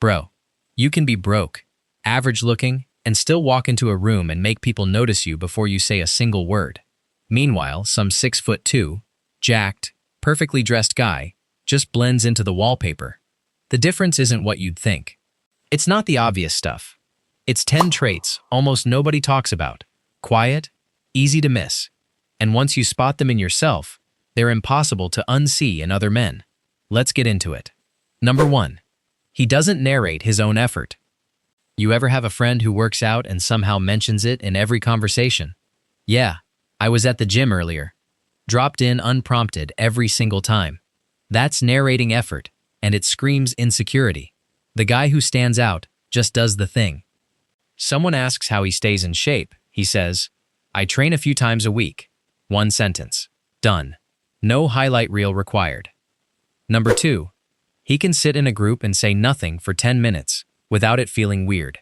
Bro, you can be broke, average looking, and still walk into a room and make people notice you before you say a single word. Meanwhile, some 6'2", jacked, perfectly dressed guy just blends into the wallpaper. The difference isn't what you'd think. It's not the obvious stuff. It's 10 traits almost nobody talks about. Quiet, easy to miss, and once you spot them in yourself, they're impossible to unsee in other men. Let's get into it. Number 1. He doesn't narrate his own effort. You ever have a friend who works out and somehow mentions it in every conversation? Yeah, I was at the gym earlier. Dropped in unprompted every single time. That's narrating effort, and it screams insecurity. The guy who stands out just does the thing. Someone asks how he stays in shape. He says, "I train a few times a week." One sentence. Done. No highlight reel required. Number 2. He can sit in a group and say nothing for 10 minutes without it feeling weird.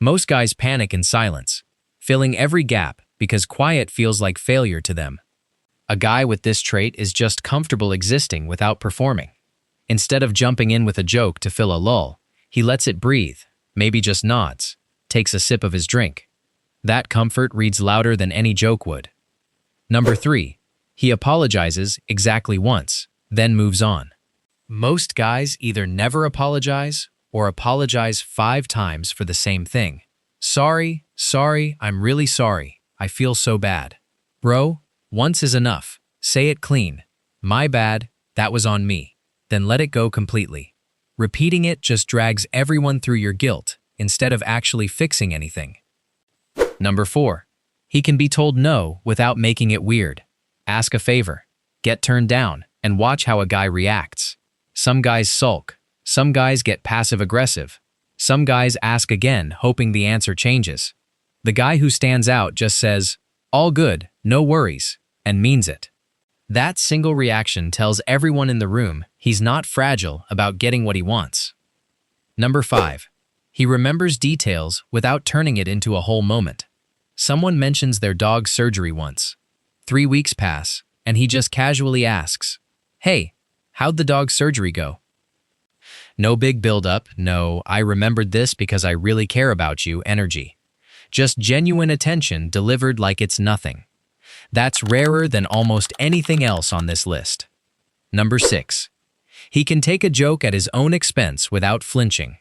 Most guys panic in silence, filling every gap because quiet feels like failure to them. A guy with this trait is just comfortable existing without performing. Instead of jumping in with a joke to fill a lull, he lets it breathe, maybe just nods, takes a sip of his drink. That comfort reads louder than any joke would. Number 3. He apologizes exactly once, then moves on. Most guys either never apologize or apologize 5 times for the same thing. Sorry, I'm really sorry. I feel so bad. Bro, once is enough. Say it clean. My bad, that was on me. Then let it go completely. Repeating it just drags everyone through your guilt instead of actually fixing anything. Number 4. He can be told no without making it weird. Ask a favor, get turned down, and watch how a guy reacts. Some guys sulk. Some guys get passive-aggressive. Some guys ask again, hoping the answer changes. The guy who stands out just says, "All good, no worries," and means it. That single reaction tells everyone in the room he's not fragile about getting what he wants. Number 5. He remembers details without turning it into a whole moment. Someone mentions their dog's surgery once. 3 weeks pass, and he just casually asks, "Hey, how'd the dog's surgery go?" No big build-up, no "I remembered this because I really care about you" energy. Just genuine attention delivered like it's nothing. That's rarer than almost anything else on this list. Number 6. He can take a joke at his own expense without flinching.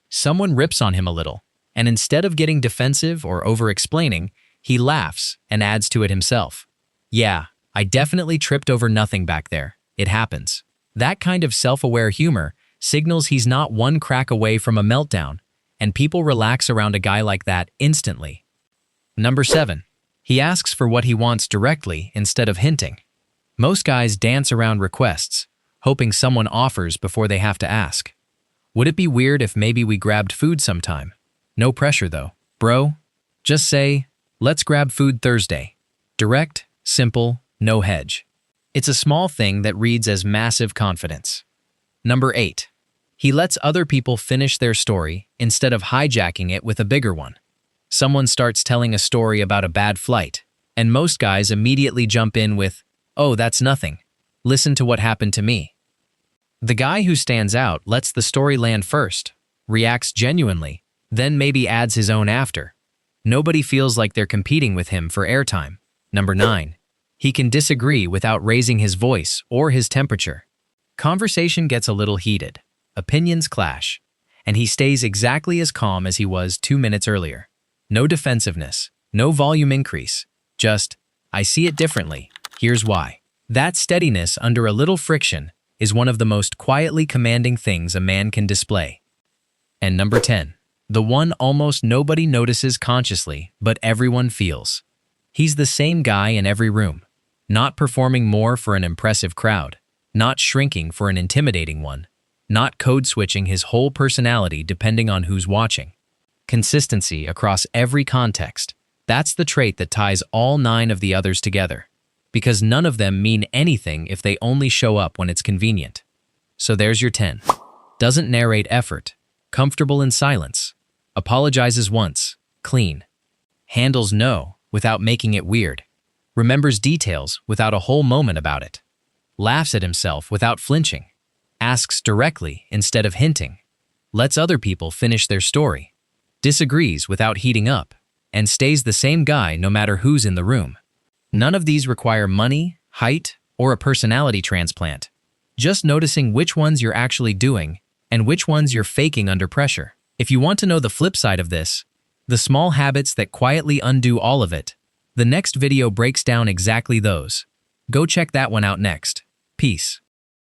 Someone rips on him a little, and instead of getting defensive or over-explaining, he laughs and adds to it himself. "Yeah, I definitely tripped over nothing back there. It happens." That kind of self-aware humor signals he's not one crack away from a meltdown, and people relax around a guy like that instantly. Number 7. He asks for what he wants directly instead of hinting. Most guys dance around requests, hoping someone offers before they have to ask. Would it be weird if maybe we grabbed food sometime? No pressure though. Bro, just say, "Let's grab food Thursday." Direct, simple, no hedge. It's a small thing that reads as massive confidence. Number 8. He lets other people finish their story instead of hijacking it with a bigger one. Someone starts telling a story about a bad flight, and most guys immediately jump in with, "Oh, that's nothing. Listen to what happened to me." The guy who stands out lets the story land first, reacts genuinely, then maybe adds his own after. Nobody feels like they're competing with him for airtime. Number 9. He can disagree without raising his voice or his temperature. Conversation gets a little heated. Opinions clash, and he stays exactly as calm as he was 2 minutes earlier. No defensiveness, no volume increase, just, "I see it differently, here's why." That steadiness under a little friction is one of the most quietly commanding things a man can display. And number 10, the one almost nobody notices consciously, but everyone feels. He's the same guy in every room, not performing more for an impressive crowd, not shrinking for an intimidating one, not code-switching his whole personality depending on who's watching. Consistency across every context. That's the trait that ties all 9 of the others together, because none of them mean anything if they only show up when it's convenient. So there's your 10. Doesn't narrate effort, comfortable in silence, apologizes once, clean, handles no without making it weird, remembers details without a whole moment about it, laughs at himself without flinching, asks directly instead of hinting, lets other people finish their story, disagrees without heating up, and stays the same guy no matter who's in the room. None of these require money, height, or a personality transplant. Just noticing which ones you're actually doing and which ones you're faking under pressure. If you want to know the flip side of this, the small habits that quietly undo all of it, the next video breaks down exactly those. Go check that one out next. Peace.